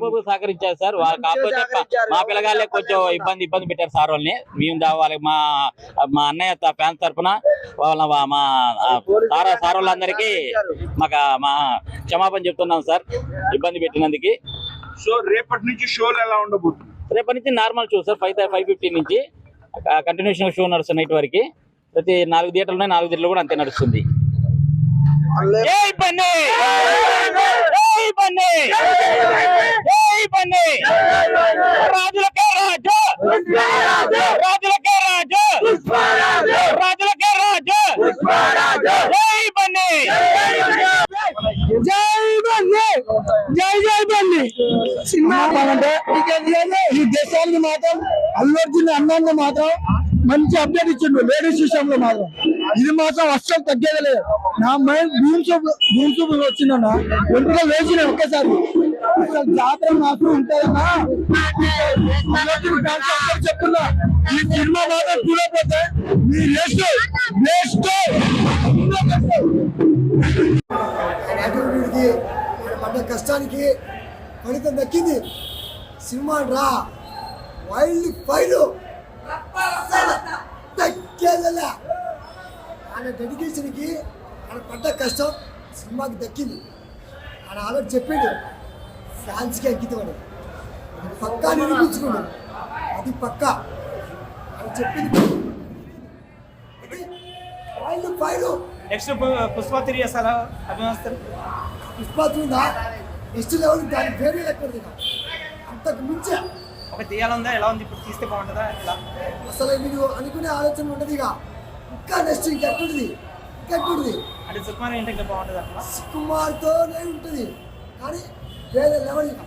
బాబు సహకరించారు సార్. కాకపోతే మా పిల్లగాళ్ళే కొంచెం ఇబ్బంది పెట్టారు సార్ వాళ్ళని. మేము వాళ్ళకి మా అన్నయ్య ఫ్యాన్స్ తరఫున మా సార్ వాళ్ళందరికీ మా క్షమాపణ చెప్తున్నాం సార్ ఇబ్బంది పెట్టినందుకు. సో రేపటి నుంచి షోలు ఎలా ఉండబోతుంది? రేపటి నుంచి నార్మల్ షో సార్ 5:15 నుంచి కంటిన్యూషన్ షో నడుస్తుంది నైట్ వరకు. ప్రతి 4 థియేటర్లు ఉన్నాయి, 4 థియేటర్లు కూడా అంతే నడుస్తుంది. జై బన్నీ, జై బన్నీ, జై బన్నీ, రాజులకే రాజు, రాజులకే రాజు, రాజులకే రాజు, జై బన్నీ, జై బన్నీ, జై జై బన్నీ. సినిమా బాగుంటే ఈ దేశానికి మాత్రం అల్లు అర్జున్ అన్నాన్ని మాత్రం మంచి అప్డేట్ ఇచ్చిండు. లేడీస్ విషయంలో మాత్రం ఇది మాత్రం అస్సలు తగ్గేది లేదు. నా మైండ్ భూమి వచ్చిందన్నా ఒంటిగా వేసిన ఒక్కసారి. అసలు జాతర మాత్రం ఉంటుందన్నా చెప్తున్నా. ఈ సినిమా మాత్రం చూడకపోతే మీ పడ్డ కష్టానికి ఫలితం దక్కింది. సినిమా రా వైల్డ్ ఫైర్ దక్కేదలా. ఆయన డెడికేషన్కి ఆయన పడ్డ కష్టం సినిమాకి దక్కింది. ఆయన ఆల్రెడీ చెప్పిండు ఫ్యాన్స్కి అంకితం అని. పక్కా నిరూపించుకున్నాడు. అది పక్కా ఆయన చెప్పింది. Wild fire. నెక్స్ట్ పుష్ప 3 అసలు అభిమానిస్తారు. Pushpa 3 next level. దాని పేరు ఎక్కడిది అంతకు మించా ఒక తీయాలందా ఎలా ఉంది? ఇప్పుడు తీస్తే బాగుంటుందా? ఇలా అసలు మీరు అనుకునే ఆలోచన ఉంటుంది. ఇక ఇంకా నెక్స్ట్ ఇంకెట్టుంది అంటే సుకుమార్ ఏంటి ఇంకా బాగుంటుంది అట్లా? సుకుమార్తోనే ఉంటుంది కానీ వేరే లెవెల్. ఇక